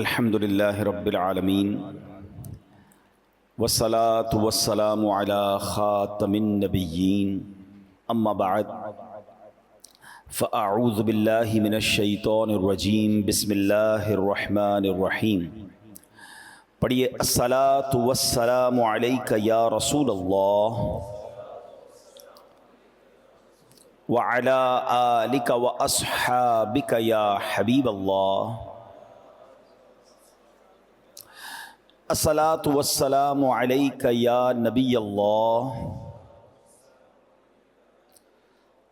الحمد لله رب العالمين والصلاة والسلام على خاتم النبيين أما بعد فأعوذ بالله من الشيطان الرجيم بسم الله الرحمن الرحيم پڑھیے الصلاة والسلام علیک یا رسول اللہ وعلى آلک واصحابک یا حبیب اللہ الصلاة والسلام علیک یا نبی اللہ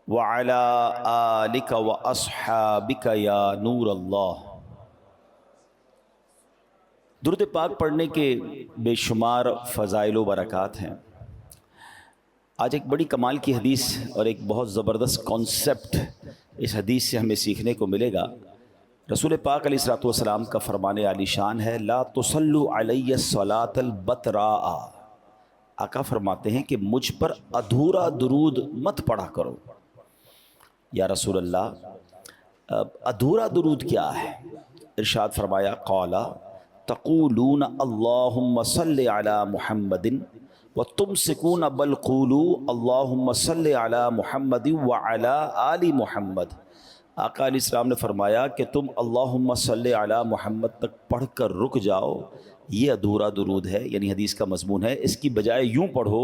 وعلی آلک واصحابک یا نور اللہ۔ درود پاک پڑھنے کے بے شمار فضائل و برکات ہیں۔ آج ایک بڑی کمال کی حدیث اور ایک بہت زبردست کانسیپٹ اس حدیث سے ہمیں سیکھنے کو ملے گا۔ رسول پاک علیہ الصلوۃ والسلام کا فرمان عالی شان ہے لا تصلوا علی الصلاۃ البتراء۔ آقا فرماتے ہیں کہ مجھ پر ادھورا درود مت پڑھا کرو۔ یا رسول اللہ ادھورا درود کیا ہے؟ ارشاد فرمایا قالا تقولون اللہم صل علی محمد وتمسکون بل قولوا اللہم صل علی محمد وعلی آل محمد۔ آقا علیہ السلام نے فرمایا کہ تم اللہم صلی علی محمد تک پڑھ کر رک جاؤ، یہ ادھورا درود ہے، یعنی حدیث کا مضمون ہے۔ اس کی بجائے یوں پڑھو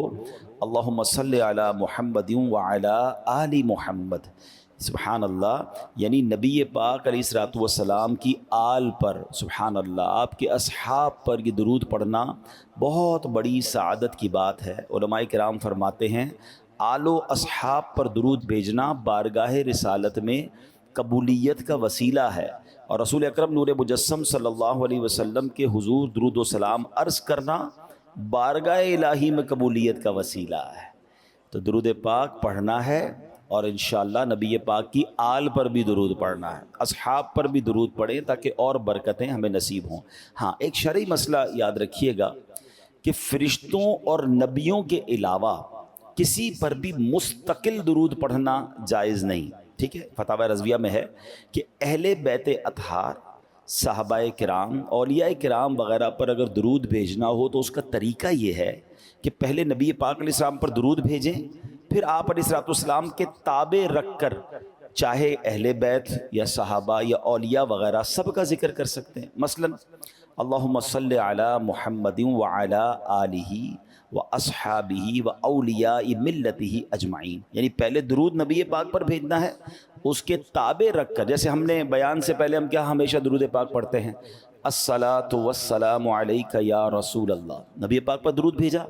اللہم صلی علی محمد وعلی آل محمد۔ سبحان اللہ، یعنی نبی پاک علیہ الصلوۃ والسلام کی آل پر، سبحان اللہ، آپ کے اصحاب پر یہ درود پڑھنا بہت بڑی سعادت کی بات ہے۔ علماء کرام فرماتے ہیں آل و اصحاب پر درود بھیجنا بارگاہ رسالت میں قبولیت کا وسیلہ ہے، اور رسول اکرم نور مجسم صلی اللہ علیہ وسلم کے حضور درود و سلام عرض کرنا بارگاہ الہی میں قبولیت کا وسیلہ ہے۔ تو درود پاک پڑھنا ہے، اور انشاءاللہ نبی پاک کی آل پر بھی درود پڑھنا ہے، اصحاب پر بھی درود پڑھیں تاکہ اور برکتیں ہمیں نصیب ہوں۔ ہاں، ایک شرعی مسئلہ یاد رکھیے گا کہ فرشتوں اور نبیوں کے علاوہ کسی پر بھی مستقل درود پڑھنا جائز نہیں، ٹھیک ہے؟ فتاوی رضویہ میں ہے کہ اہل بیت اطہار، صحابہ کرام، اولیاء کرام وغیرہ پر اگر درود بھیجنا ہو تو اس کا طریقہ یہ ہے کہ پہلے نبی پاک علیہ السلام پر درود بھیجیں، پھر آپ علیہ الصلوۃ والسلام کے تابع رکھ کر چاہے اہل بیت یا صحابہ یا اولیاء وغیرہ سب کا ذکر کر سکتے ہیں۔ مثلا اللہم صلی علی محمد وعلی آلہ واصحابہ واولیاء ملتہ اجمعین، یعنی پہلے درود نبی پاک پر بھیجنا ہے، اس کے تابع رکھ کر، جیسے ہم نے بیان سے پہلے ہم کیا ہمیشہ درود پاک پڑھتے ہیں الصلاۃ والسلام علیک یا رسول اللہ، نبی پاک پر درود بھیجا،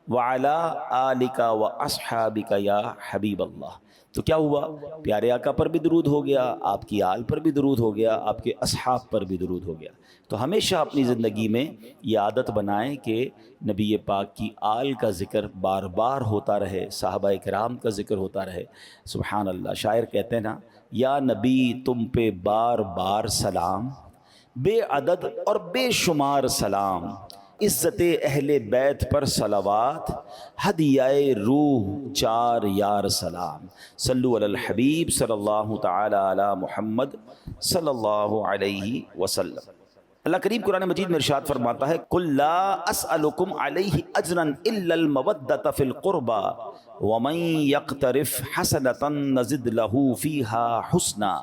وعلی آلک واصحابک یا حبیب اللہ، تو کیا ہوا؟ پیارے آقا پر بھی درود ہو گیا، آپ کی آل پر بھی درود ہو گیا، آپ کے اصحاب پر بھی درود ہو گیا۔ تو ہمیشہ اپنی زندگی میں یہ عادت بنائیں کہ نبی پاک کی آل کا ذکر بار بار ہوتا رہے، صحابہ کرام کا ذکر ہوتا رہے۔ سبحان اللہ، شاعر کہتے ہیں نا یا نبی تم پہ بار بار سلام، بے عدد اور بے شمار سلام، عزت اہل بیت پر صلوات، ہدیہ روح چار یار سلام، صلو علی الحبیب صلی اللہ تعالی علی محمد صلی اللہ علیہ وسلم۔ اللہ کریم قرآن مجید میں ارشاد فرماتا ہے قل لا اسألکم علیہ اجرا الا المودۃ فی القربى ومن یقترف حسنۃ نزد لہ فیہا حسنا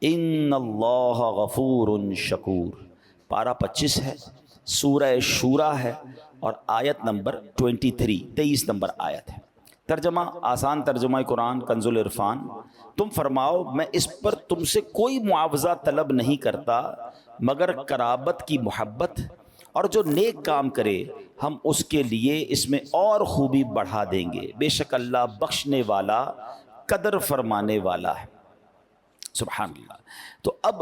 ان اللہ غفور شکور۔ پارہ 25 ہے، سورہ شورا ہے، اور آیت نمبر 23 نمبر آیت ہے۔ ترجمہ، آسان ترجمہ قرآن کنز العرفان، تم فرماؤ میں اس پر تم سے کوئی معاوضہ طلب نہیں کرتا مگر قرابت کی محبت، اور جو نیک کام کرے ہم اس کے لیے اس میں اور خوبی بڑھا دیں گے، بے شک اللہ بخشنے والا قدر فرمانے والا ہے۔ سبحان اللہ۔ تو اب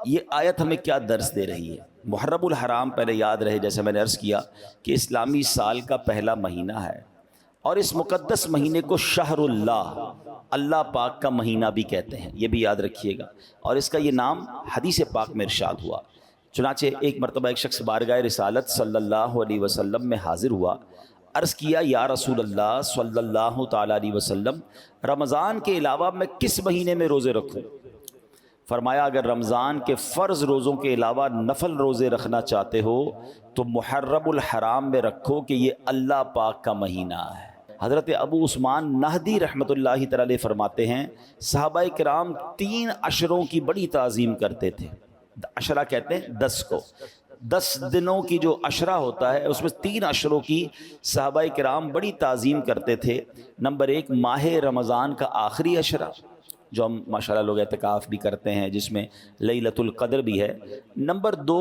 یہ آیت ہمیں کیا درس دے رہی ہے؟ محرم الحرام پہلے یاد رہے، جیسے میں نے عرض کیا کہ اسلامی سال کا پہلا مہینہ ہے، اور اس مقدس مہینے کو شہر اللہ، اللہ پاک کا مہینہ بھی کہتے ہیں، یہ بھی یاد رکھیے گا، اور اس کا یہ نام حدیث پاک میں ارشاد ہوا۔ چنانچہ ایک مرتبہ ایک شخص بارگاہ رسالت صلی اللہ علیہ وسلم میں حاضر ہوا، عرض کیا یا رسول اللہ صلی اللہ تعالی علیہ وسلم، رمضان کے علاوہ میں کس مہینے میں روزے رکھوں؟ فرمایا اگر رمضان کے فرض روزوں کے علاوہ نفل روزے رکھنا چاہتے ہو تو محرم الحرام میں رکھو کہ یہ اللہ پاک کا مہینہ ہے۔ حضرت ابو عثمان نہدی رحمۃ اللہ تعالی فرماتے ہیں صحابہ کرام 3 عشروں کی بڑی تعظیم کرتے تھے۔ عشرہ کہتے ہیں 10 کو، 10 دنوں کی جو عشرہ ہوتا ہے اس میں 3 عشروں کی صحابہ کرام بڑی تعظیم کرتے تھے۔ نمبر 1 ماہ رمضان کا آخری عشرہ جو ہم ماشاءاللہ لوگ اعتکاف بھی کرتے ہیں، جس میں لیلۃ القدر بھی ہے۔ نمبر 2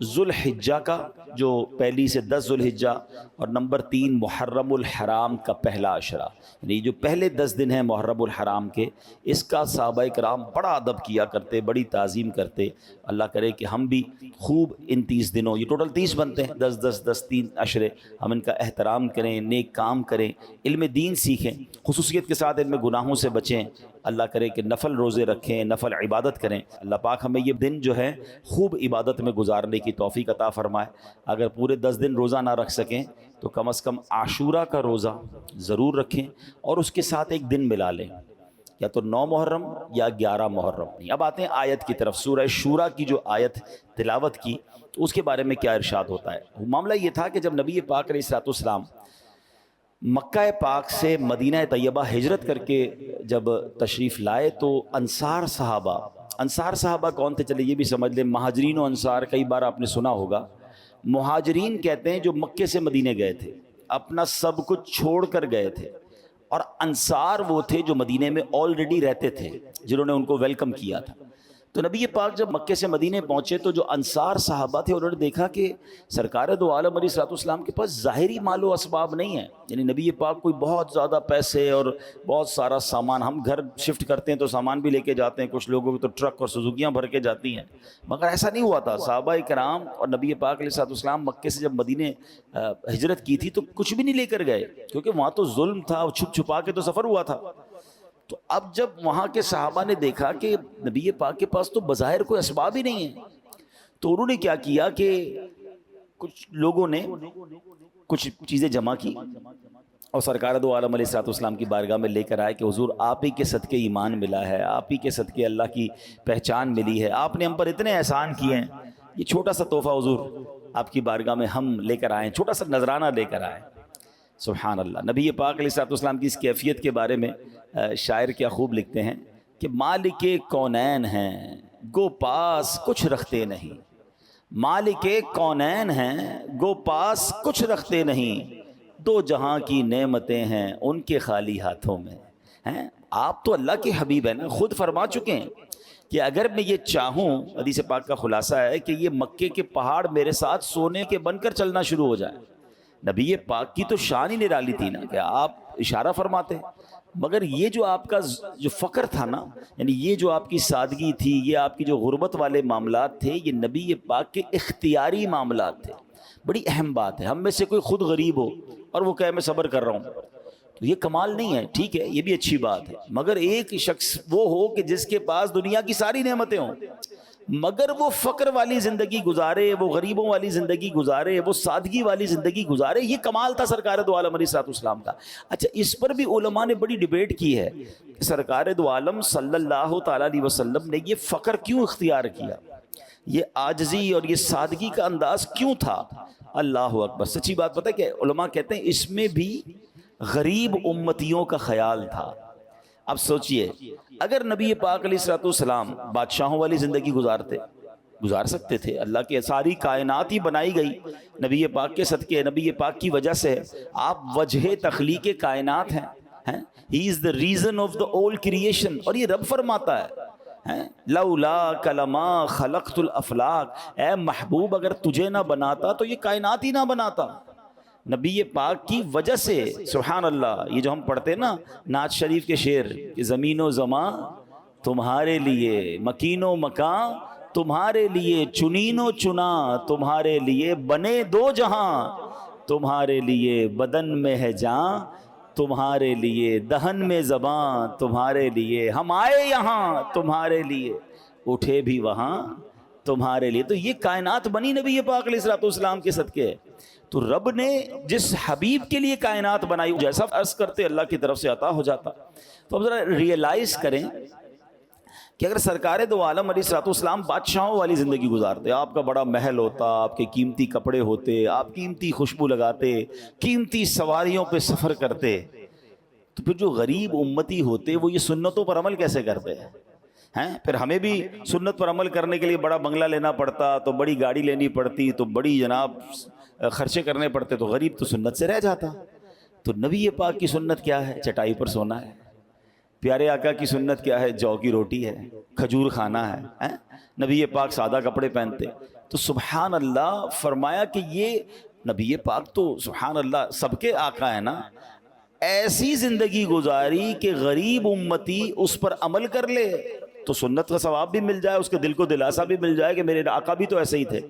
ذوالحجہ کا جو پہلی سے 10 ذوالحجہ، اور نمبر 3 محرم الحرام کا پہلا عشرہ، یعنی جو پہلے 10 دن ہیں محرم الحرام کے، اس کا صحابہ کرام بڑا ادب کیا کرتے، بڑی تعظیم کرتے۔ اللہ کرے کہ ہم بھی خوب ان 30 دنوں، یہ ٹوٹل 30 بنتے ہیں، 10 10 10 3 عشرے، ہم ان کا احترام کریں، نیک کام کریں، علم دین سیکھیں، خصوصیت کے ساتھ ان میں گناہوں سے بچیں۔ اللہ کرے کہ نفل روزے رکھیں، نفل عبادت کریں۔ اللہ پاک ہمیں یہ دن جو ہے خوب عبادت میں گزارنے کی توفیق عطا فرمائے۔ اگر پورے 10 دن روزہ نہ رکھ سکیں تو کم از کم عاشورہ کا روزہ ضرور رکھیں، اور اس کے ساتھ ایک دن ملا لیں، یا تو 9 محرم یا 11 محرم۔ اب آتے ہیں آیت کی طرف۔ سورہ شورا کی جو آیت تلاوت کی تو اس کے بارے میں کیا ارشاد ہوتا ہے؟ معاملہ یہ تھا کہ جب نبی پاک علیہ الصلوۃ والسلام مکہ پاک سے مدینہ طیبہ ہجرت کر کے جب تشریف لائے تو انصار صحابہ کون تھے؟ چلے یہ بھی سمجھ لیں، مہاجرین و انصار کئی بار آپ نے سنا ہوگا۔ مہاجرین کہتے ہیں جو مکے سے مدینہ گئے تھے، اپنا سب کچھ چھوڑ کر گئے تھے، اور انصار وہ تھے جو مدینے میں آلریڈی رہتے تھے، جنہوں نے ان کو ویلکم کیا تھا۔ تو نبی پاک جب مکے سے مدینے پہنچے تو جو انصار صحابہ تھے انہوں نے دیکھا کہ سرکار دو عالم علیہ الصلوۃ والسلام کے پاس ظاہری مال و اسباب نہیں ہے، یعنی نبی پاک کوئی بہت زیادہ پیسے اور بہت سارا سامان، ہم گھر شفٹ کرتے ہیں تو سامان بھی لے کے جاتے ہیں، کچھ لوگوں کو تو ٹرک اور سزوکیاں بھر کے جاتی ہیں، مگر ایسا نہیں ہوا تھا۔ صحابہ کرام اور نبی پاک علیہ الصلوۃ والسلام مکے سے جب مدینے ہجرت کی تھی تو کچھ بھی نہیں لے کر گئے، کیونکہ وہاں تو ظلم تھا، چھپ چھپا کے تو سفر ہوا تھا۔ تو اب جب وہاں کے صحابہ نے دیکھا کہ نبی پاک کے پاس تو بظاہر کوئی اسباب ہی نہیں ہے، تو انہوں نے کیا کیا کہ کچھ لوگوں نے کچھ چیزیں جمع کی اور سرکار دو عالم علیہ الصلوۃ والسلام کی بارگاہ میں لے کر آئے کہ حضور آپ ہی کے صدقے ایمان ملا ہے، آپ ہی کے صدقے اللہ کی پہچان ملی ہے، آپ نے ہم پر اتنے احسان کیے ہیں، یہ چھوٹا سا تحفہ حضور آپ کی بارگاہ میں ہم لے کر آئے، چھوٹا سا نذرانہ لے کر آئے۔ سبحان اللہ۔ نبی پاک علیہ الصلوۃ والسلام کی اس کیفیت کے بارے میں شاعر کیا خوب لکھتے ہیں کہ مالک کونین ہیں گو پاس کچھ رکھتے نہیں، مالک کونین ہیں گو پاس کچھ رکھتے نہیں، دو جہاں کی نعمتیں ہیں ان کے خالی ہاتھوں میں ہیں۔ آپ تو اللہ کے حبیب ہیں نا، خود فرما چکے ہیں کہ اگر میں یہ چاہوں، حدیث پاک کا خلاصہ ہے کہ یہ مکے کے پہاڑ میرے ساتھ سونے کے بن کر چلنا شروع ہو جائیں۔ نبی پاک کی تو شان ہی نرالی تھی نا کہ آپ اشارہ فرماتے، مگر یہ جو آپ کا جو فقر تھا نا، یعنی یہ جو آپ کی سادگی تھی، یہ آپ کی جو غربت والے معاملات تھے، یہ نبی پاک کے اختیاری معاملات تھے۔ بڑی اہم بات ہے، ہم میں سے کوئی خود غریب ہو اور وہ کہے میں صبر کر رہا ہوں تو یہ کمال نہیں ہے، ٹھیک ہے یہ بھی اچھی بات ہے، مگر ایک شخص وہ ہو کہ جس کے پاس دنیا کی ساری نعمتیں ہوں مگر وہ فقر والی زندگی گزارے، وہ غریبوں والی زندگی گزارے، وہ سادگی والی زندگی گزارے، یہ کمال تھا سرکار دو عالم علیہ الصلوۃ والسلام کا۔ اچھا، اس پر بھی علماء نے بڑی ڈیبیٹ کی ہے کہ سرکار دو عالم صلی اللہ تعالیٰ علیہ وسلم نے یہ فقر کیوں اختیار کیا، یہ عاجزی اور یہ سادگی کا انداز کیوں تھا؟ اللہ اکبر۔ سچی بات پتہ ہے کہ علماء کہتے ہیں اس میں بھی غریب امتیوں کا خیال تھا۔ اب سوچئے اگر نبی پاک علیہ الصلوۃ والسلام بادشاہوں والی زندگی گزار سکتے تھے، اللہ کے ساری کائنات ہی بنائی گئی نبی پاک کے صدقے، نبی پاک کی وجہ سے، آپ وجہ تخلیق کائنات ہیں، ہی از دا ریزن آف دا اول کریشن، اور یہ رب فرماتا ہے لولا کلما خلقت الافلاق، اے محبوب اگر تجھے نہ بناتا تو یہ کائنات ہی نہ بناتا، نبی پاک کی وجہ سے۔ سبحان اللہ۔ یہ جو ہم پڑھتے ہیں نا نعت شریف کے شعر کہ زمین و زماں تمہارے لیے، مکین و مکان تمہارے لیے، چنین و چنا تمہارے لیے، بنے دو جہاں تمہارے لیے، بدن میں ہے جاں تمہارے لیے، دہن میں زباں تمہارے لیے، ہم آئے یہاں تمہارے لیے، اٹھے بھی وہاں تمہارے لیے۔ تو یہ کائنات بنی نبی پاک علیہ الصلوۃ والسلام کے صدقے۔ تو رب نے جس حبیب کے لیے کائنات بنائی، جیسا عرض کرتے اللہ کی طرف سے عطا ہو جاتا۔ تو اب ذرا ریئلائز کریں کہ اگر سرکار دو عالم علیہ الصلوۃ والسلام بادشاہوں والی زندگی گزارتے، آپ کا بڑا محل ہوتا، آپ کے قیمتی کپڑے ہوتے، آپ قیمتی خوشبو لگاتے، قیمتی سواریوں پہ سفر کرتے، تو پھر جو غریب امتی ہوتے وہ یہ سنتوں پر عمل کیسے کرتے ہیں؟ پھر ہمیں بھی سنت پر عمل کرنے کے لیے بڑا بنگلہ لینا پڑتا، تو بڑی گاڑی لینی پڑتی، تو بڑی جناب خرچے کرنے پڑتے، تو غریب تو سنت سے رہ جاتا۔ تو نبی پاک کی سنت کیا ہے؟ چٹائی پر سونا ہے۔ پیارے آقا کی سنت کیا ہے؟ جو کی روٹی ہے، کھجور کھانا ہے۔ نبی پاک سادہ کپڑے پہنتے۔ تو سبحان اللہ فرمایا کہ یہ نبی پاک تو سبحان اللہ سب کے آقا ہے نا، ایسی زندگی گزاری کہ غریب امتی اس پر عمل کر لے تو سنت کا ثواب بھی مل جائے، اس کے دل کو دلاسا بھی مل جائے کہ میرے آقا بھی تو ایسے ہی تھے۔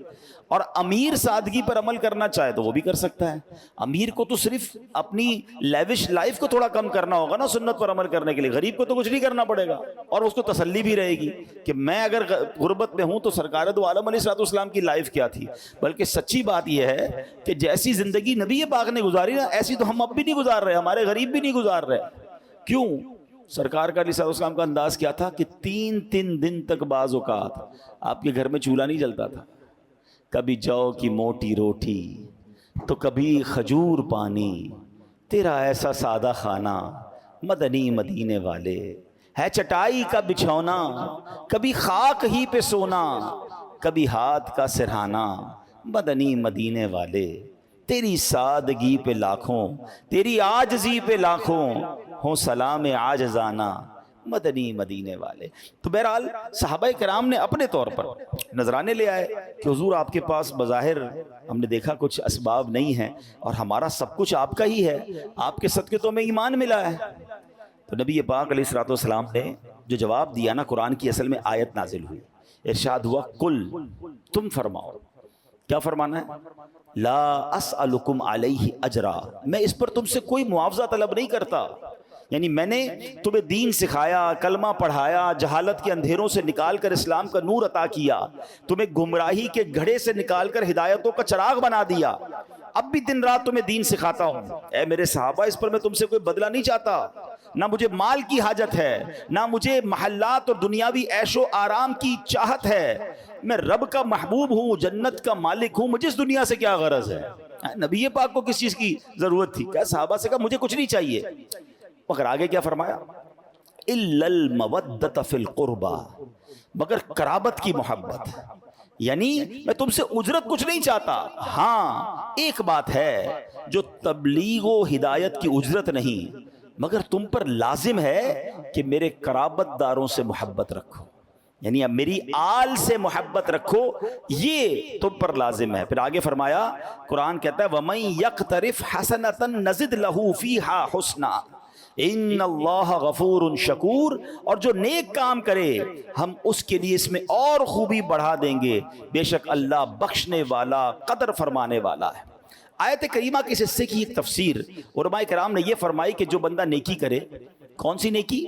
اور امیر سادگی پر عمل کرنا چاہے تو وہ بھی کر سکتا ہے۔ امیر کو تو صرف اپنی لیوش لائف کو تھوڑا کم کرنا ہوگا نا سنت پر عمل کرنے کے لیے، غریب کو تو کچھ نہیں کرنا پڑے گا، اور اس کو تسلی بھی رہے گی کہ میں اگر غربت میں ہوں تو سرکار دو عالم علیہ الصلوۃ والسلام کی لائف کیا تھی۔ بلکہ سچی بات یہ ہے کہ جیسی زندگی نبی پاک نے گزاری نا، ایسی تو ہم اب بھی نہیں گزار رہے، ہمارے غریب بھی نہیں گزار رہے۔ کیوں؟ سرکار کا علیہ الصلوۃ والسلام کا انداز کیا تھا کہ 3 دن تک بعض اوقات آپ کے گھر میں چولہا نہیں جلتا تھا، کبھی جو کی موٹی روٹی تو کبھی کھجور پانی، تیرا ایسا سادہ کھانا مدنی مدینے والے، ہے چٹائی کا بچھونا کبھی خاک ہی پہ سونا، کبھی ہاتھ کا سرہانا مدنی مدینے والے، تیری سادگی پہ لاکھوں، تیری عاجزی پہ لاکھوں، ہوں سلام عاجزانہ مدنی مدینے والے۔ تو بہرحال صحابہ کرام نے اپنے طور پر نذرانے لے آئے کہ حضور آپ کے پاس بظاہر ہم نے دیکھا کچھ اسباب نہیں ہیں، اور ہمارا سب کچھ آپ کا ہی ہے، آپ کے صدقے تو ہمیں ایمان ملا ہے۔ تو نبی پاک علیہ الصلوۃ والسلام نے جو جواب دیا نا، قرآن کی اصل میں آیت نازل ہوئی، ارشاد ہوا کل، تم فرماؤ، کیا فرمانا ہے؟ لا اسألکم علیہ اجرا، میں اس پر تم سے کوئی معاوضہ طلب نہیں کرتا، یعنی میں نے تمہیں دین سکھایا، کلمہ پڑھایا، جہالت کے اندھیروں سے نکال کر اسلام کا نور عطا کیا، تمہیں گمراہی کے گھڑے سے نکال کر ہدایتوں کا چراغ بنا دیا، اب بھی دن رات تمہیں دین سکھاتا ہوں۔ اے میرے صحابہ، اس پر میں تم سے کوئی بدلہ نہیں چاہتا، نہ مجھے مال کی حاجت ہے، نہ مجھے محلات اور دنیاوی عیش و آرام کی چاہت ہے، میں رب کا محبوب ہوں، جنت کا مالک ہوں، مجھے اس دنیا سے کیا غرض ہے؟ نبی پاک کو کس چیز کی ضرورت تھی؟ کیا صحابہ سے کہا مجھے کچھ نہیں چاہیے، مگر آگے کیا فرمایا؟ الا المودۃ فی القربى، مگر قرابت کی محبت، یعنی میں تم سے اجرت کچھ نہیں چاہتا، ہاں ایک بات ہے جو تبلیغ و ہدایت کی اجرت نہیں، مگر تم پر لازم ہے کہ میرے قرابت داروں سے محبت رکھو، یعنی اب میری آل سے محبت رکھو، یہ تم پر لازم ہے۔ پھر آگے فرمایا، قرآن کہتا ہے وَمَن يَقْتَرِفْ حَسَنَةً نَزِدْ لَهُ فِيهَا حُسْنًا ان اللہ غفور شکور، اور جو نیک کام کرے ہم اس کے لیے اس میں اور خوبی بڑھا دیں گے، بے شک اللہ بخشنے والا قدر فرمانے والا ہے۔ آیت کریمہ کے اس حصے کی ایک تفسیر علماء کرام نے یہ فرمائی کہ جو بندہ نیکی کرے، کون سی نیکی؟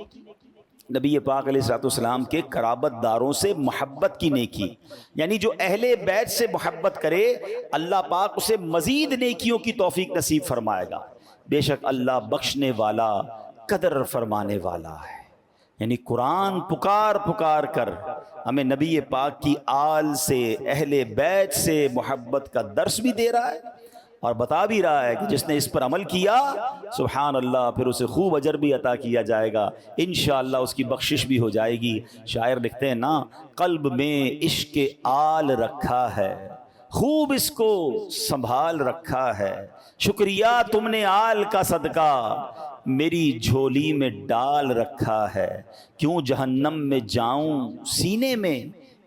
نبی پاک علیہ الصلوۃ والسلام کے قرابت داروں سے محبت کی نیکی، یعنی جو اہل بیت سے محبت کرے اللہ پاک اسے مزید نیکیوں کی توفیق نصیب فرمائے گا، بے شک اللہ بخشنے والا قدر فرمانے والا ہے۔ یعنی قرآن پکار پکار کر ہمیں نبی پاک کی آل سے، اہل بیت سے محبت کا درس بھی دے رہا ہے، اور بتا بھی رہا ہے کہ جس نے اس پر عمل کیا سبحان اللہ پھر اسے خوب اجر بھی عطا کیا جائے گا، انشاءاللہ اس کی بخشش بھی ہو جائے گی۔ شاعر لکھتے ہیں نا، قلب میں عشق آل رکھا ہے، خوب اس کو سنبھال رکھا ہے، شکریہ تم نے آل کا صدقہ میری جھولی میں ڈال رکھا ہے، کیوں جہنم میں جاؤں سینے میں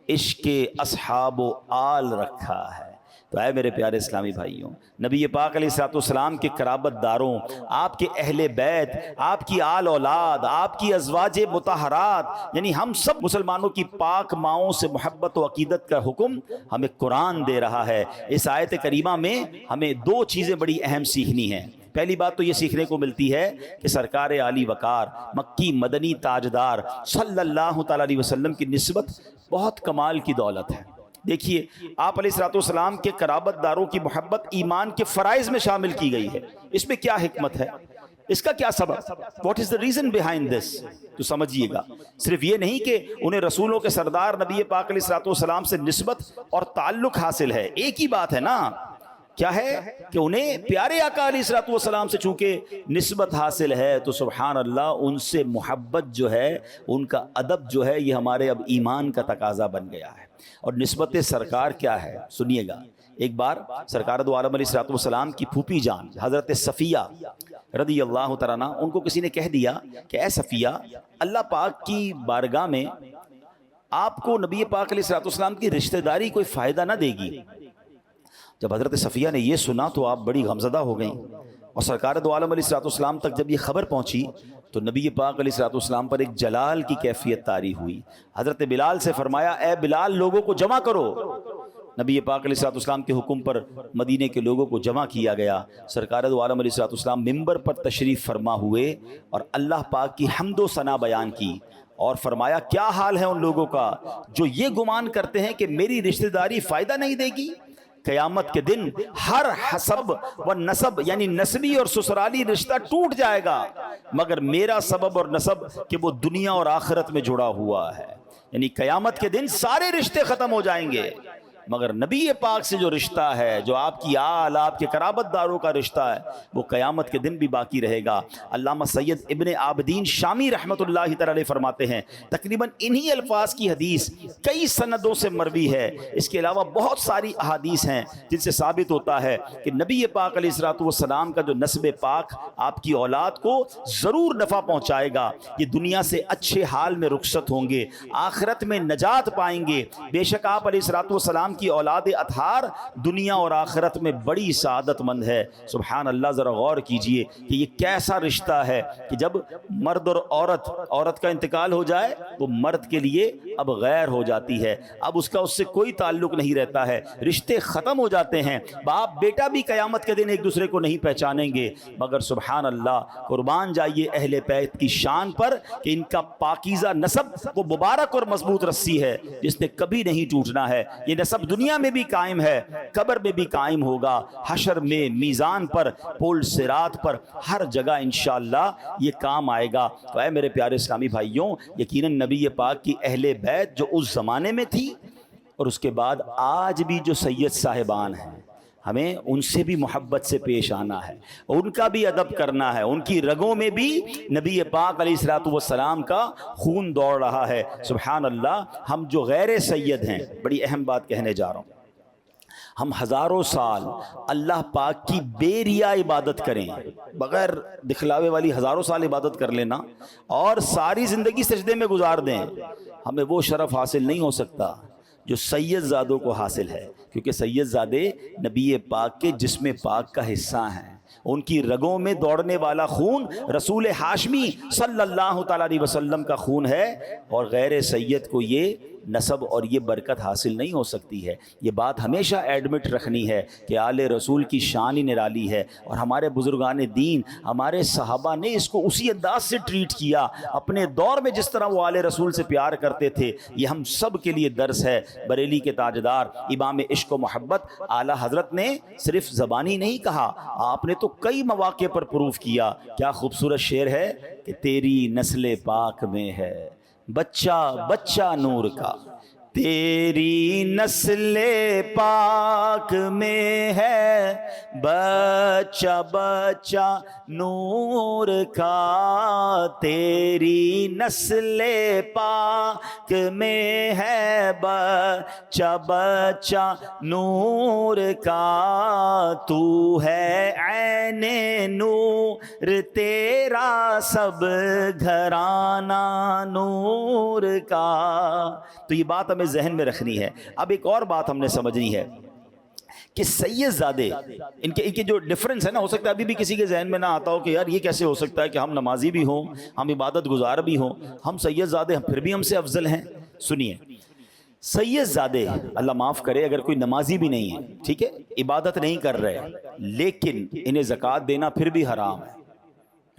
عشق اصحاب و آل رکھا ہے۔ تو اے میرے پیارے اسلامی بھائیوں، نبی پاک علیہ الصلوۃ والسلام کے قرابت داروں، آپ کے اہل بیت، آپ کی آل اولاد، آپ کی ازواج مطہرات، یعنی ہم سب مسلمانوں کی پاک ماؤں سے محبت و عقیدت کا حکم ہمیں قرآن دے رہا ہے۔ اس آیت کریمہ میں ہمیں 2 چیزیں بڑی اہم سیکھنی ہیں۔ پہلی بات تو یہ سیکھنے کو ملتی ہے کہ سرکار عالی وقار مکی مدنی تاجدار صلی اللہ تعالی علیہ وسلم کی نسبت بہت کمال کی دولت ہے۔ دیکھیے، آپ علیہ الصلوۃ والسلام کے قرابت داروں کی محبت ایمان کے فرائض میں شامل کی گئی ہے۔ اس میں کیا حکمت ہے؟ اس کا کیا سبب؟ What is the reason behind this? تو سمجھیے گا، صرف یہ نہیں کہ انہیں رسولوں کے سردار نبی پاک علیہ الصلوۃ والسلام سے نسبت اور تعلق حاصل ہے، ایک ہی بات ہے نا، کیا ہے کہ انہیں پیارے آقا علیہ الصلوۃ والسلام سے چونکہ نسبت حاصل ہے تو سبحان اللہ ان سے محبت جو ہے، ان کا ادب جو ہے، یہ ہمارے اب ایمان کا تقاضا بن گیا ہے۔ اور نسبت سرکار کیا ہے سنیے گا، ایک بار سرکار دو عالم علیہ الصلوۃ والسلام کی پھوپھی جان حضرت صفیہ رضی اللہ تعالیٰ عنہ، ان کو کسی نے کہہ دیا کہ اے صفیہ، اللہ پاک کی بارگاہ میں آپ کو نبی پاک علیہ الصلوۃ والسلام کی رشتہ داری کوئی فائدہ نہ دے گی۔ جب حضرت صفیہ نے یہ سنا تو آپ بڑی غمزدہ ہو گئیں، اور سرکار دو عالم علیہ الصلوۃ والسلام تک جب یہ خبر پہنچی تو نبی پاک علیہ الصلوۃ والسلام پر ایک جلال کی کیفیت طاری ہوئی۔ حضرت بلال سے فرمایا اے بلال لوگوں کو جمع کرو۔ نبی پاک علیہ الصلوۃ والسلام کے حکم پر مدینے کے لوگوں کو جمع کیا گیا۔ سرکار دو عالم علیہ الصلوۃ والسلام ممبر پر تشریف فرما ہوئے اور اللہ پاک کی حمد و ثنا بیان کی اور فرمایا کیا حال ہے ان لوگوں کا جو یہ گمان کرتے ہیں کہ میری رشتہ داری فائدہ نہیں دے گی۔ قیامت کے دن ہر حسب و نسب یعنی نسبی اور سسرالی رشتہ ٹوٹ جائے گا مگر میرا سبب اور نسب کہ وہ دنیا اور آخرت میں جڑا ہوا ہے، یعنی قیامت کے دن سارے رشتے ختم ہو جائیں گے مگر نبی پاک سے جو رشتہ ہے، جو آپ کی آل، آپ کے قرابت داروں کا رشتہ ہے، وہ قیامت کے دن بھی باقی رہے گا۔ علامہ سید ابن عابدین شامی رحمۃ اللہ تعالی علیہ فرماتے ہیں تقریباً انہی الفاظ کی حدیث کئی سندوں سے مروی ہے، اس کے علاوہ بہت ساری احادیث ہیں جن سے ثابت ہوتا ہے کہ نبی پاک علیہ الصلوۃ والسلام کا جو نسب پاک آپ کی اولاد کو ضرور نفع پہنچائے گا، یہ دنیا سے اچھے حال میں رخصت ہوں گے، آخرت میں نجات پائیں گے۔ بے شک آپ علیہ الصلوۃ والسلام کی اولاد اطہار دنیا اور آخرت میں بڑی سعادت مند ہے۔ سبحان اللہ، ذرا غور کیجئے کہ یہ کیسا رشتہ ہے کہ جب مرد اور عورت کا انتقال ہو جائے وہ مرد کے لیے اب غیر ہو جاتی ہے، اب اس کا اس سے کوئی تعلق نہیں رہتا ہے، رشتے ختم ہو جاتے ہیں، باپ بیٹا بھی قیامت کے دن ایک دوسرے کو نہیں پہچانیں گے مگر سبحان اللہ قربان جائیے اہل بیت کی شان پر کہ ان کا پاکیزہ نسب وہ مبارک اور مضبوط رسی ہے جس نے کبھی نہیں ٹوٹنا ہے۔ یہ نسب دنیا میں بھی قائم ہے، قبر میں بھی قائم ہوگا، حشر میں، میزان پر، پول صراط پر، ہر جگہ انشاءاللہ یہ کام آئے گا۔ تو اے میرے پیارے اسلامی بھائیوں، یقیناً نبی پاک کی اہل بیت جو اس زمانے میں تھی اور اس کے بعد آج بھی جو سید صاحبان ہیں، ہمیں ان سے بھی محبت سے پیش آنا ہے، ان کا بھی ادب کرنا ہے، ان کی رگوں میں بھی نبی پاک علیہ الصلوۃ والسلام کا خون دوڑ رہا ہے۔ سبحان اللہ، ہم جو غیر سید ہیں، بڑی اہم بات کہنے جا رہا ہوں، ہم ہزاروں سال اللہ پاک کی بے ریا عبادت کریں، بغیر دکھلاوے والی ہزاروں سال عبادت کر لینا اور ساری زندگی سجدے میں گزار دیں، ہمیں وہ شرف حاصل نہیں ہو سکتا جو سید زادوں کو حاصل ہے، کیونکہ سید زادے نبی پاک کے جسم پاک کا حصہ ہیں، ان کی رگوں میں دوڑنے والا خون رسول ہاشمی صلی اللہ تعالیٰ علیہ وسلم کا خون ہے، اور غیر سید کو یہ نسب اور یہ برکت حاصل نہیں ہو سکتی ہے۔ یہ بات ہمیشہ ایڈمٹ رکھنی ہے کہ آل رسول کی شان ہی نرالی ہے، اور ہمارے بزرگان دین، ہمارے صحابہ نے اس کو اسی انداز سے ٹریٹ کیا، اپنے دور میں جس طرح وہ آل رسول سے پیار کرتے تھے، یہ ہم سب کے لیے درس ہے۔ بریلی کے تاجدار امام عشق و محبت اعلیٰ حضرت نے صرف زبانی نہیں کہا، آپ نے تو کئی مواقع پر پروف کیا۔ کیا خوبصورت شعر ہے کہ تیری نسل پاک میں ہے بچہ بچہ نور کا، تیری نسل پاک میں ہے بچہ بچہ نور کا، تیری نسل پاک میں ہے بچہ بچہ نور کا، تو ہے عین نور تیرا سب گھرانہ نور کا۔ تو یہ بات ہمیں ذہن میں رکھنی ہے۔ اب ایک اور بات ہم نے سمجھنی ہے کہ سید زادے، ان کے جو ڈفرنس ہے نا، ہو سکتا ہے ابھی بھی کسی کے ذہن میں نہ آتا ہو کہ یار یہ کیسے ہو سکتا ہے کہ ہم نمازی بھی ہوں، ہم عبادت گزار بھی ہوں، ہم سید زادے پھر بھی ہم سے افضل ہیں۔ سنیے، سید زادے، اللہ معاف کرے اگر کوئی نمازی بھی نہیں ہے، ٹھیک ہے، عبادت نہیں کر رہے، لیکن انہیں زکوٰۃ دینا پھر بھی حرام ہے،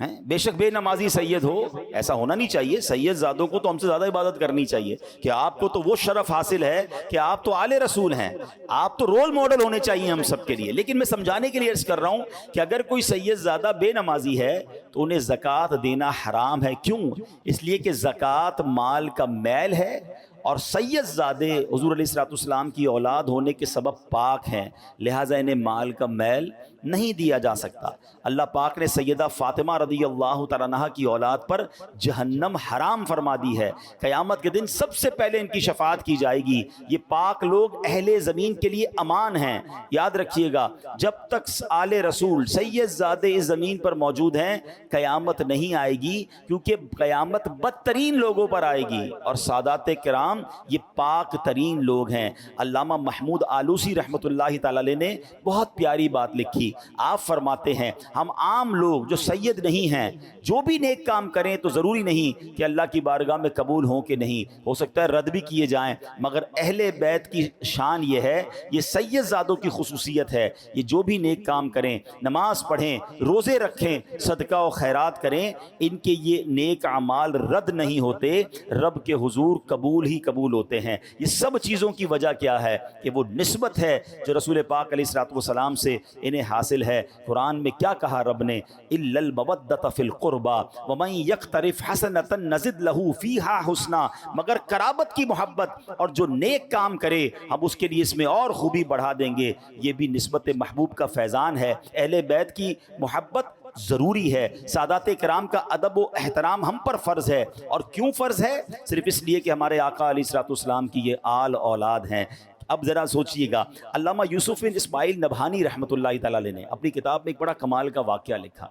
ہیں، بے شک بے نمازی سید ہو، ایسا ہونا نہیں چاہیے. سید زادوں کو تو ہم سے زیادہ عبادت کرنی چاہیے کہ آپ کو تو وہ شرف حاصل ہے کہ آپ تو آل رسول ہیں، آپ تو رول ماڈل ہونے چاہیے ہم سب کے لیے. لیکن میں سمجھانے کے لیے عرض کر رہا ہوں کہ اگر کوئی سید زادہ بے نمازی ہے تو انہیں زکوٰۃ دینا حرام ہے. کیوں؟ اس لیے کہ زکوٰۃ مال کا میل ہے، اور سید زادے حضور علیہ الصلوۃ والسلام کی اولاد ہونے کے سبب پاک ہیں، لہٰذا انہیں مال کا میل نہیں دیا جا سکتا. اللہ پاک نے سیدہ فاطمہ رضی اللہ تعالیٰ عنہا کی اولاد پر جہنم حرام فرما دی ہے. قیامت کے دن سب سے پہلے ان کی شفاعت کی جائے گی. یہ پاک لوگ اہل زمین کے لیے امان ہیں. یاد رکھیے گا، جب تک آل رسول سید زادے اس زمین پر موجود ہیں قیامت نہیں آئے گی، کیونکہ قیامت بدترین لوگوں پر آئے گی، اور سادات کرام یہ پاک ترین لوگ ہیں. علامہ محمود آلوسی رحمۃ اللہ تعالی علیہ نے بہت پیاری بات لکھی. آپ فرماتے ہیں ہم عام لوگ جو سید نہیں ہیں جو بھی نیک کام کریں تو ضروری نہیں کہ اللہ کی بارگاہ میں قبول ہوں کہ نہیں، ہو سکتا ہے رد بھی کیے جائیں، مگر اہل بیت کی شان یہ ہے، یہ سید زادوں کی خصوصیت ہے، یہ جو بھی نیک کام کریں، نماز پڑھیں، روزے رکھیں، صدقہ و خیرات کریں، ان کے یہ نیک اعمال رد نہیں ہوتے، رب کے حضور قبول ہی قبول ہوتے ہیں. یہ سب چیزوں کی وجہ کیا ہے؟ کہ وہ نسبت ہے جو رسول پاک علیہ الصلوۃ والسلام سے انہیں حاصل ہے. قرآن میں کیا کہا رب نے؟ الا المودۃ فی القربى ومن یقترف حسنۃ نزد لہ فیہا حسنا، مگر قرابت کی محبت اور جو نیک کام کرے ہم اس کے لیے اس میں اور خوبی بڑھا دیں گے. یہ بھی نسبت محبوب کا فیضان ہے. اہل بیت کی محبت ضروری ہے. سادات کرام کا ادب و احترام ہم پر فرض ہے. اور کیوں فرض ہے؟ صرف اس لیے کہ ہمارے آقا علیہ الصلوۃ والسلام کی یہ آل اولاد ہیں. اب ذرا سوچئے گا، علامہ یوسف بن اسماعیل نبہانی رحمۃ اللہ تعالی علیہ نے اپنی کتاب میں ایک بڑا کمال کا واقعہ لکھا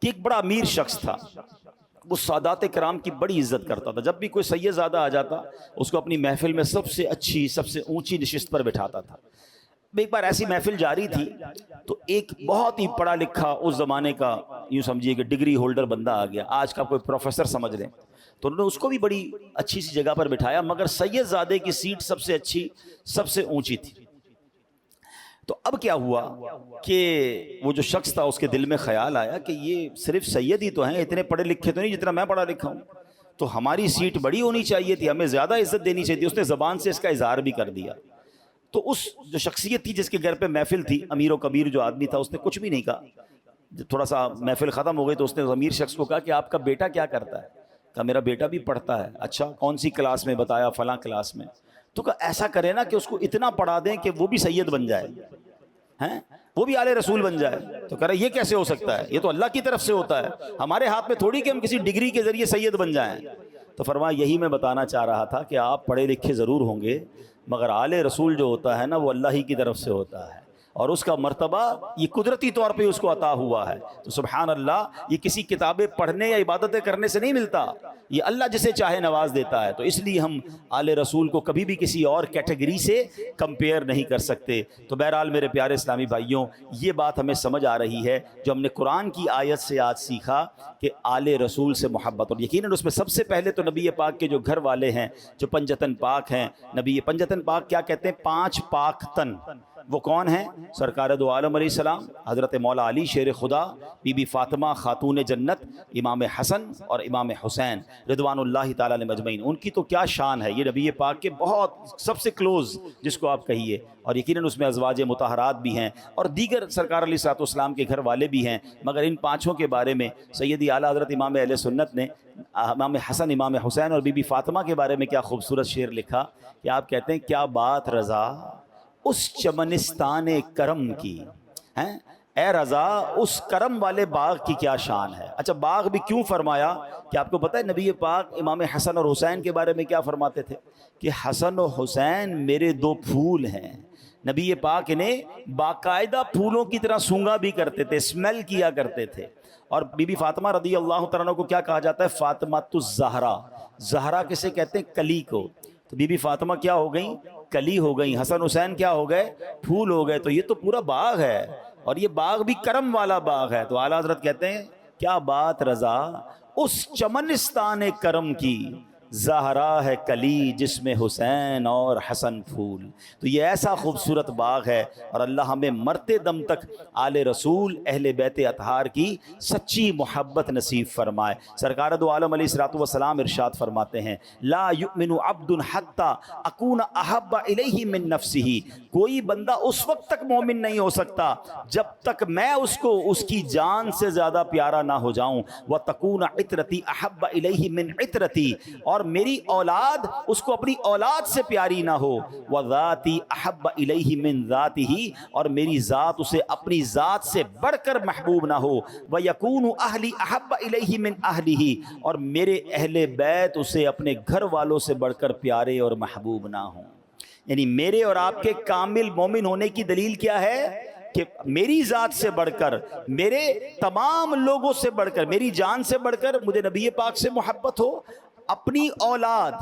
کہ ایک بڑا امیر شخص تھا، وہ سادات کرام کی بڑی عزت کرتا تھا. جب بھی کوئی سید زادہ آ جاتا اس کو اپنی محفل میں سب سے اچھی، سب سے اونچی نشست پر بٹھاتا تھا. ایک بار ایسی محفل جاری تھی تو ایک بہت ہی پڑھا لکھا اس زمانے کا، یوں سمجھیے کہ ڈگری ہولڈر بندہ آ گیا، آج کا کوئی پروفیسر سمجھ لیں، تو انہوں نے اس کو بھی بڑی اچھی سی جگہ پر بٹھایا، مگر سید زادے کی سیٹ سب سے اچھی، سب سے اونچی تھی. تو اب کیا ہوا کہ وہ جو شخص تھا اس کے دل میں خیال آیا کہ یہ صرف سید ہی تو ہیں، اتنے پڑھے لکھے تو نہیں جتنا میں پڑھا لکھا ہوں، تو ہماری سیٹ بڑی ہونی چاہیے تھی، ہمیں زیادہ عزت دینی چاہیے تھی. اس نے زبان سے اس کا اظہار بھی کر دیا. تو اس جو شخصیت تھی جس کے گھر پہ محفل تھی، امیر و کبیر جو آدمی تھا، اس نے کچھ بھی نہیں کہا. تھوڑا سا محفل ختم ہو گئی تو اس نے امیر شخص کو کہا کہ آپ کا بیٹا کیا کرتا ہے؟ کہا میرا بیٹا بھی پڑھتا ہے. اچھا کون سی کلاس میں؟ بتایا فلاں کلاس میں. تو کہا ایسا کرے نا کہ اس کو اتنا پڑھا دیں کہ وہ بھی سید بن جائے، ہیں وہ بھی آل رسول بن جائے. تو کہہ رہا یہ کیسے ہو سکتا ہے؟ یہ تو اللہ کی طرف سے ہوتا ہے، ہمارے ہاتھ میں تھوڑی کہ ہم کسی ڈگری کے ذریعے سید بن جائیں. تو فرمایا یہی میں بتانا چاہ رہا تھا کہ آپ پڑھے لکھے ضرور ہوں گے، مگر آل رسول جو ہوتا ہے نا وہ اللہ ہی کی طرف سے ہوتا ہے، اور اس کا مرتبہ یہ قدرتی طور پہ اس کو عطا ہوا ہے. تو سبحان اللہ، یہ کسی کتابیں پڑھنے یا عبادتیں کرنے سے نہیں ملتا، یہ اللہ جسے چاہے نواز دیتا ہے. تو اس لیے ہم آل رسول کو کبھی بھی کسی اور کیٹیگری سے کمپیئر نہیں کر سکتے. تو بہرحال میرے پیارے اسلامی بھائیوں، یہ بات ہمیں سمجھ آ رہی ہے جو ہم نے قرآن کی آیت سے آج سیکھا کہ آل رسول سے محبت، اور یقیناً اس میں سب سے پہلے تو نبی پاک کے جو گھر والے ہیں جو پنجتن پاک ہیں. نبی پنجتن پاک کیا کہتے ہیں؟ 5 پاک تن. وہ کون ہیں؟ سرکار دو عالم علیہ السلام، حضرت مولا علی شیر خدا، بی بی فاطمہ خاتون جنت، امام حسن اور امام حسین رضوان اللہ تعالیٰ علیہ مجمعین. ان کی تو کیا شان ہے، یہ نبی پاک کے بہت سب سے کلوز جس کو آپ کہیے، اور یقیناً اس میں ازواج مطہرات بھی ہیں اور دیگر سرکار علیہ الصلوۃ والسلام کے گھر والے بھی ہیں. مگر ان 5 کے بارے میں سیدی اعلیٰ حضرت امام اہل سنت نے امام حسن، امام حسین اور بی بی فاطمہ کے بارے میں کیا خوبصورت شعر لکھا کہ آپ کہتے ہیں کیا بات رضا اس چمنستان کرم کی، ہیں اے رضا اس کرم والے باغ کی کیا شان ہے. اچھا باغ بھی کیوں فرمایا؟ کہ آپ کو پتہ ہے نبی پاک امام حسن اور حسین کے بارے میں کیا فرماتے تھے کہ حسن و حسین میرے 2 پھول ہیں. نبی پاک انہیں باقاعدہ پھولوں کی طرح سونگا بھی کرتے تھے، اسمیل کیا کرتے تھے. اور بی بی فاطمہ رضی اللہ تعالیٰ عنہ کو کیا کہا جاتا ہے؟ فاطمۃ الزہرا. زہرا کسے کہتے ہیں؟ کلی کو. تو بی بی فاطمہ کیا ہو گئیں؟ کلی ہو گئیں. حسن حسین کیا ہو گئے؟ پھول ہو گئے. تو یہ تو پورا باغ ہے، اور یہ باغ بھی کرم والا باغ ہے. تو اعلیٰ حضرت کہتے ہیں کیا بات رضا اس چمنستان کرم کی، زہرا ہے کلی جس میں حسین اور حسن پھول. تو یہ ایسا خوبصورت باغ ہے، اور اللہ ہمیں مرتے دم تک آل رسول اہل بیت اطہار کی سچی محبت نصیب فرمائے. سرکار دو عالم علیہ الصلوۃ والسلام ارشاد فرماتے ہیں لا یؤمن عبد حتی اکون احب الیہ من نفسہ، کوئی بندہ اس وقت تک مومن نہیں ہو سکتا جب تک میں اس کو اس کی جان سے زیادہ پیارا نہ ہو جاؤں. وتکون عطرتی احب الیہ من عطرتی، اور میری اولاد اس کو اپنی اولاد سے پیاری نہ ہو. وذاتی احب الیہ من ذاتہ، اور میری ذات اسے اپنی ذات سے بڑھ کر محبوب نہ ہو. ویکون اہلی احب الیہ من اہلہ، اور میرے اہل بیت اسے اپنے گھر والوں سے بڑھ کر پیارے اور محبوب نہ ہوں. یعنی میرے اور آپ کے کامل مومن ہونے کی دلیل کیا ہے؟ کہ میری ذات سے بڑھ کر، میرے تمام لوگوں سے بڑھ کر، میری جان سے بڑھ کر مجھے نبی پاک سے محبت ہو، اپنی اولاد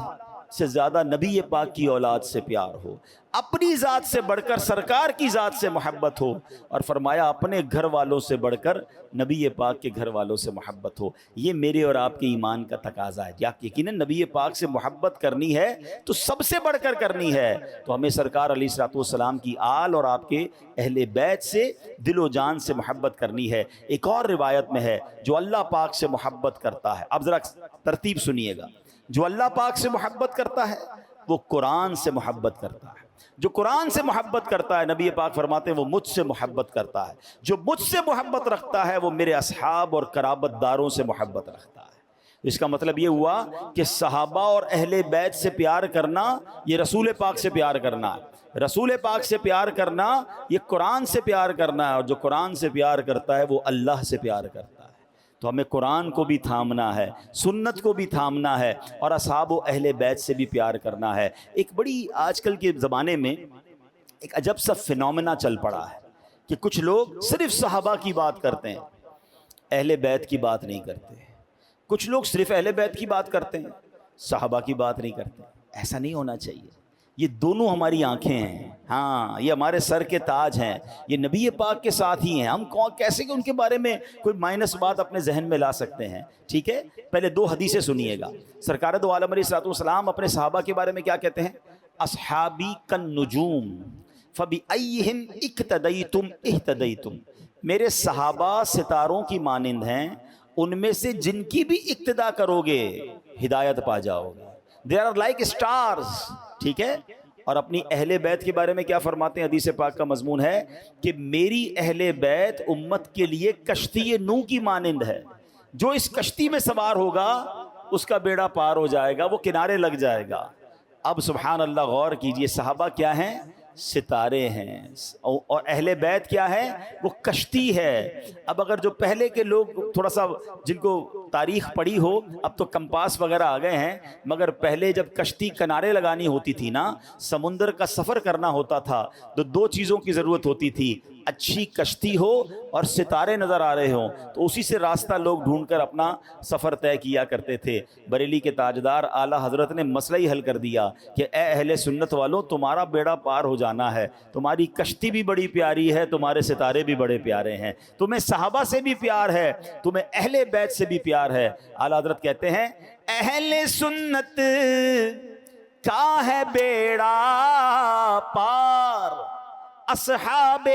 سے زیادہ نبی پاک کی اولاد سے پیار ہو، اپنی ذات سے بڑھ کر سرکار کی ذات سے محبت ہو، اور فرمایا اپنے گھر والوں سے بڑھ کر نبی پاک کے گھر والوں سے محبت ہو. یہ میرے اور آپ کے ایمان کا تقاضا ہے. یقیناً نبی پاک سے محبت کرنی ہے تو سب سے بڑھ کر کرنی ہے. تو ہمیں سرکار علیہ الصلوۃ والسلام کی آل اور آپ کے اہل بیت سے دل و جان سے محبت کرنی ہے. ایک اور روایت میں ہے جو اللہ پاک سے محبت کرتا ہے، اب ذرا ترتیب سنیے گا، جو اللہ پاک سے محبت کرتا ہے وہ قرآن سے محبت کرتا ہے. جو قرآن سے محبت کرتا ہے نبی پاک فرماتے ہیں وہ مجھ سے محبت کرتا ہے. جو مجھ سے محبت رکھتا ہے وہ میرے اصحاب اور قرابت داروں سے محبت رکھتا ہے. اس کا مطلب یہ ہوا کہ صحابہ اور اہل بیت سے پیار کرنا یہ رسول پاک سے پیار کرنا ہے. رسول پاک سے پیار کرنا یہ قرآن سے پیار کرنا ہے، اور جو قرآن سے پیار کرتا ہے وہ اللہ سے پیار کرتا ہے. تو ہمیں قرآن کو بھی تھامنا ہے، سنت کو بھی تھامنا ہے، اور اصحاب و اہل بیت سے بھی پیار کرنا ہے. ایک بڑی آج کل کے زمانے میں ایک عجب سا فینومینا چل پڑا ہے کہ کچھ لوگ صرف صحابہ کی بات کرتے ہیں، اہل بیت کی بات نہیں کرتے. کچھ لوگ صرف اہل بیت کی بات کرتے ہیں، صحابہ کی بات نہیں کرتے. ایسا نہیں ہونا چاہیے. یہ دونوں ہماری آنکھیں ہیں، ہاں یہ ہمارے سر کے تاج ہیں، یہ نبی پاک کے ساتھ ہی ہیں. ہم کیسے کہ ان کے بارے میں کوئی مائنس بات اپنے ذہن میں لا سکتے ہیں؟ ٹھیک ہے، پہلے دو حدیثیں سنیے گا. سرکار دو عالم علیہ الصلوۃ والسلام اپنے صحابہ کے بارے میں کیا کہتے ہیں؟ اصحابی کالنجوم فبأیہم اقتدیتم اہتدیتم، میرے صحابہ ستاروں کی مانند ہیں، ان میں سے جن کی بھی اقتدا کرو گے ہدایت پا جاؤ گے. They are like stars. ٹھیک ہے. اور اپنی اہل بیت کے بارے میں کیا فرماتے ہیں؟ حدیث پاک کا مضمون ہے کہ میری اہل بیت امت کے لیے کشتی نوح کی مانند ہے، جو اس کشتی میں سوار ہوگا اس کا بیڑا پار ہو جائے گا، وہ کنارے لگ جائے گا. اب سبحان اللہ غور کیجئے، صحابہ کیا ہیں؟ ستارے ہیں، اور اہل بیت کیا ہے؟ وہ کشتی ہے. اب اگر جو پہلے کے لوگ تھوڑا سا جن کو تاریخ پڑھی ہو، اب تو کمپاس وغیرہ آ گئے ہیں، مگر پہلے جب کشتی کنارے لگانی ہوتی تھی نا، سمندر کا سفر کرنا ہوتا تھا، تو دو چیزوں کی ضرورت ہوتی تھی، اچھی کشتی ہو اور ستارے نظر آ رہے ہوں. تو اسی سے راستہ لوگ ڈھونڈ کر اپنا سفر طے کیا کرتے تھے. بریلی کے تاجدار اعلیٰ حضرت نے مسئلہ ہی حل کر دیا کہ اے اہل سنت والوں، تمہارا بیڑا پار ہو جانا ہے، تمہاری کشتی بھی بڑی پیاری ہے، تمہارے ستارے بھی بڑے پیارے ہیں، تمہیں صحابہ سے بھی پیار ہے، تمہیں اہل بیت سے بھی پیار ہے. اعلیٰ حضرت کہتے ہیں اہل سنت کا ہے بیڑا پار، اصحاب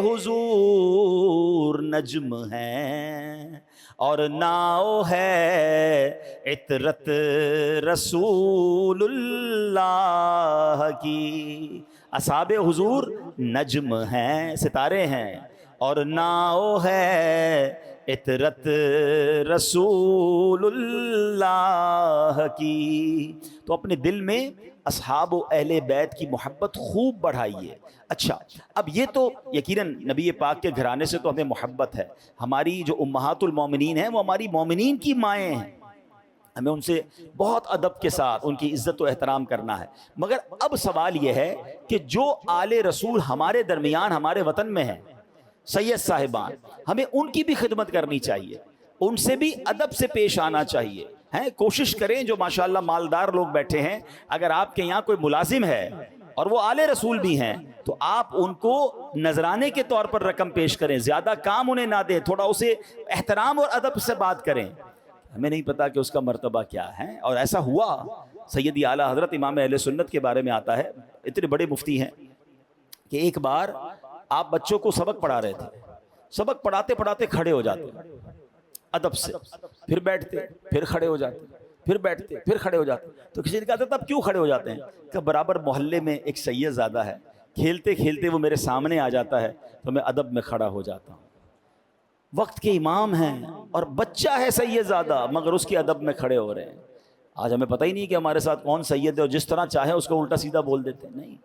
حضور نجم ہیں، اور ناؤ ہے عطرت رسول اللہ کی. اصحاب حضور نجم ہیں، ستارے ہیں، اور ناؤ ہے عطرت رسول اللہ کی. تو اپنے دل میں اصحاب و اہل بیت کی محبت خوب بڑھائیے. اچھا، اب یہ تو یقیناً نبی پاک کے گھرانے سے تو ہمیں محبت ہے. ہماری جو امہات المومنین ہیں وہ ہماری مومنین کی مائیں ہیں، ہمیں ان سے بہت ادب کے ساتھ ان کی عزت و احترام کرنا ہے. مگر اب سوال یہ ہے کہ جو آل رسول ہمارے درمیان ہمارے وطن میں ہیں، سید صاحبان، ہمیں ان کی بھی خدمت کرنی چاہیے، ان سے بھی ادب سے پیش آنا چاہیے. کوشش کریں، جو ماشاءاللہ مالدار لوگ بیٹھے ہیں، اگر آپ کے یہاں کوئی ملازم ہے اور وہ آل رسول بھی ہیں تو آپ ان کو نذرانے کے طور پر رقم پیش کریں، زیادہ کام انہیں نہ دیں، تھوڑا اسے احترام اور ادب سے بات کریں. ہمیں نہیں پتا کہ اس کا مرتبہ کیا ہے. اور ایسا ہوا. سیدی اعلیٰ حضرت امام اہل سنت کے بارے میں آتا ہے، اتنے بڑے مفتی ہیں کہ ایک بار آپ بچوں کو سبق پڑھا رہے تھے، سبق پڑھاتے پڑھاتے کھڑے ہو جاتے ادب سے، پھر بیٹھتے، پھر کھڑے ہو جاتے، پھر بیٹھتے، پھر کھڑے ہو جاتے. تو کسی نے کہا تھا تب کیوں کھڑے ہو جاتے ہیں؟ کہ برابر محلے میں ایک سید زادہ ہے، کھیلتے کھیلتے وہ میرے سامنے آ جاتا ہے تو میں ادب میں کھڑا ہو جاتا ہوں. وقت کے امام ہیں اور بچہ ہے سید زادہ، مگر اس کے ادب میں کھڑے ہو رہے ہیں. آج ہمیں پتہ ہی نہیں کہ ہمارے ساتھ کون سید ہے اور جس طرح چاہے اس کو الٹا سیدھا بول دیتے ہیں. نہیں،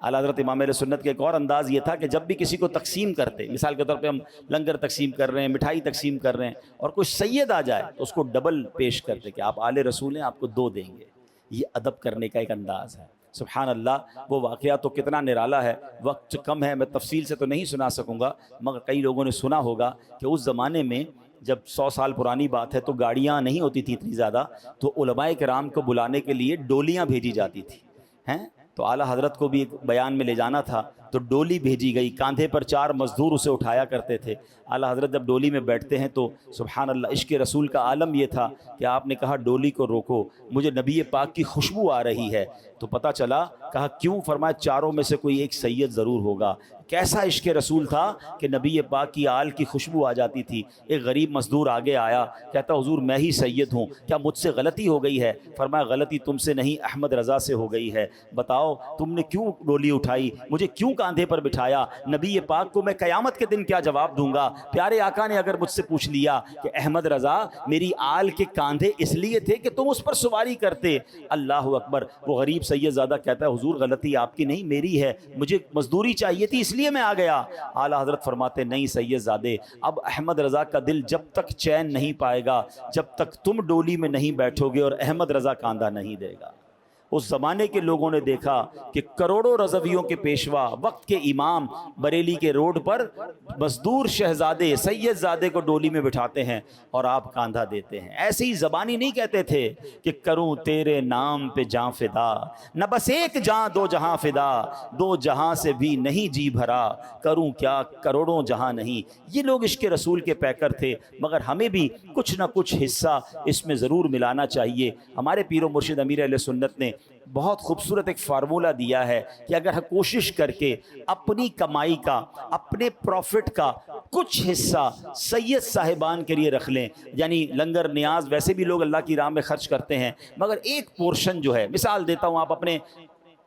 اعلیٰ حضرت امام اہل سنت کے ایک اور انداز یہ تھا کہ جب بھی کسی کو تقسیم کرتے، مثال کے طور پہ ہم لنگر تقسیم کر رہے ہیں، مٹھائی تقسیم کر رہے ہیں اور کوئی سید آ جائے تو اس کو ڈبل پیش کرتے کہ آپ آل رسول ہیں، آپ کو 2 دیں گے. یہ ادب کرنے کا ایک انداز ہے. سبحان اللہ. وہ واقعہ تو کتنا نرالا ہے، وقت کم ہے، میں تفصیل سے تو نہیں سنا سکوں گا، مگر کئی لوگوں نے سنا ہوگا کہ اس زمانے میں جب 100 سال پرانی بات ہے تو گاڑیاں نہیں ہوتی تھی اتنی زیادہ، تو علماء کرام کو بلانے کے لیے ڈولیاں بھیجی جاتی تھی ہیں. تو اعلیٰ حضرت کو بھی ایک بیان میں لے جانا تھا تو ڈولی بھیجی گئی، کاندھے پر 4 مزدور اسے اٹھایا کرتے تھے. اعلیٰ حضرت جب ڈولی میں بیٹھتے ہیں تو سبحان اللہ، عشق رسول کا عالم یہ تھا کہ آپ نے کہا ڈولی کو روکو، مجھے نبی پاک کی خوشبو آ رہی ہے. تو پتہ چلا، کہا کیوں؟ فرمایا چاروں میں سے کوئی ایک سید ضرور ہوگا. کیسا عشق رسول تھا کہ نبی پاک کی آل کی خوشبو آ جاتی تھی. ایک غریب مزدور آگے آیا، کہتا حضور میں ہی سید ہوں، کیا مجھ سے غلطی ہو گئی ہے؟ فرمایا غلطی تم سے نہیں، احمد رضا سے ہو گئی ہے. بتاؤ تم نے کیوں ڈولی اٹھائی، مجھے کیوں کاندھے پر بٹھایا؟ نبی پاک کو میں قیامت کے دن کیا جواب دوں گا؟ پیارے آقا نے اگر مجھ سے پوچھ لیا کہ احمد رضا میری آل کے کاندھے اس لیے تھے کہ تم اس پر سواری کرتے. اللہ اکبر. وہ غریب سید زادہ کہتا ہے حضور غلطی آپ کی نہیں میری ہے، مجھے مزدوری چاہیے تھی اس لیے میں آ گیا. اعلیٰ حضرت فرماتے نہیں سید زادے، اب احمد رضا کا دل جب تک چین نہیں پائے گا جب تک تم ڈولی میں نہیں بیٹھو گے اور احمد رضا کاندھا نہیں دے گا. اس زمانے کے لوگوں نے دیکھا کہ کروڑوں رضویوں کے پیشوا، وقت کے امام بریلی کے روڈ پر مزدور شہزادے سید زادے کو ڈولی میں بٹھاتے ہیں اور آپ کاندھا دیتے ہیں. ایسے ہی زبانی نہیں کہتے تھے کہ کروں تیرے نام پہ جاں فدا، نہ بس ایک جاں 2 جہاں فدا، 2 جہاں سے بھی نہیں جی بھرا، کروں کیا کروڑوں جہاں نہیں. یہ لوگ عشق رسول کے پیکر تھے، مگر ہمیں بھی کچھ نہ کچھ حصہ اس میں ضرور ملانا چاہیے. ہمارے پیر و مرشد امیر اہل سنت نے بہت خوبصورت ایک فارمولہ دیا ہے کہ اگر ہم کوشش کر کے اپنی کمائی کا، اپنے پروفٹ کا کچھ حصہ سید صاحبان کے لیے رکھ لیں، یعنی لنگر نیاز ویسے بھی لوگ اللہ کی راہ میں خرچ کرتے ہیں، مگر ایک پورشن جو ہے، مثال دیتا ہوں، آپ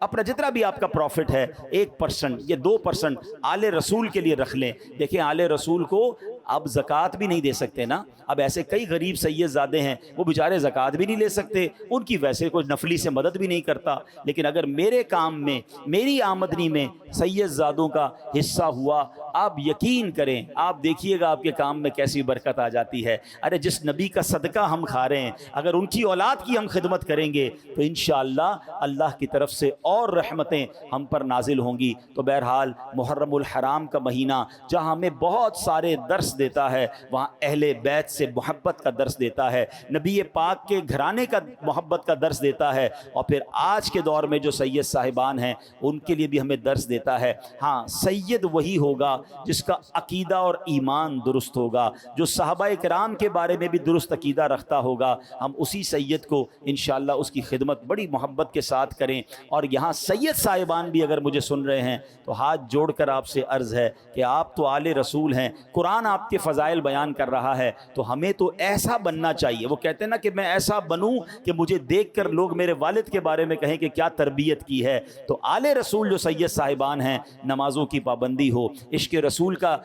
اپنا جتنا بھی آپ کا پروفٹ ہے 1% یا 2% آل رسول کے لیے رکھ لیں. دیکھیں آل رسول کو اب زکوٰۃ بھی نہیں دے سکتے نا. اب ایسے کئی غریب سید زادے ہیں وہ بیچارے زکوٰۃ بھی نہیں لے سکتے، ان کی ویسے کوئی نفلی سے مدد بھی نہیں کرتا. لیکن اگر میرے کام میں، میری آمدنی میں سید زادوں کا حصہ ہوا، آپ یقین کریں، آپ دیکھیے گا آپ کے کام میں کیسی برکت آ جاتی ہے. ارے جس نبی کا صدقہ ہم کھا رہے ہیں، اگر ان کی اولاد کی ہم خدمت کریں گے تو انشاءاللہ اللہ کی طرف سے اور رحمتیں ہم پر نازل ہوں گی. تو بہرحال محرم الحرام کا مہینہ جہاں ہمیں بہت سارے درس دیتا ہے، وہاں اہل بیت سے محبت کا درس دیتا ہے، نبی پاک کے گھرانے کا محبت کا درس دیتا ہے، اور پھر آج کے دور میں جو سید صاحبان ہیں ان کے لیے بھی ہمیں درس دیتا ہے. ہاں سید وہی ہوگا جس کا عقیدہ اور ایمان درست ہوگا، جو صحابہ کرام کے بارے میں بھی درست عقیدہ رکھتا ہوگا. ہم اسی سید کو انشاءاللہ اس کی خدمت بڑی محبت کے ساتھ کریں. اور یہاں سید صاحبان بھی اگر مجھے سن رہے ہیں تو ہاتھ جوڑ کر آپ سے عرض ہے کہ آپ تو آل رسول ہیں، قرآن آپ کے فضائل بیان کر رہا ہے، تو ہمیں تو ایسا بننا چاہیے. وہ کہتے ہیں نا کہ میں ایسا بنوں کہ مجھے دیکھ کر لوگ میرے والد کے بارے میں کہیں کہ کیا تربیت کی ہے. تو آل رسول جو سید صاحبان ہیں، نمازوں کی پابندی ہو، عشق رسول کا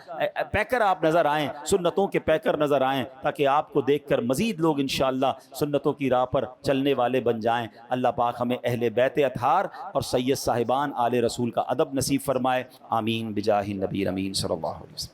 پیکر آپ نظر آئیں، سنتوں کے پیکر نظر آئیں، تاکہ آپ کو دیکھ کر مزید لوگ انشاءاللہ سنتوں کی راہ پر چلنے والے بن جائیں. اللہ پاک ہمیں اہل بیت اطہار اور سید صاحبان آل رسول کا ادب نصیب فرمائے. آمین بجاہ النبی امین صلی اللہ علیہ وسلم.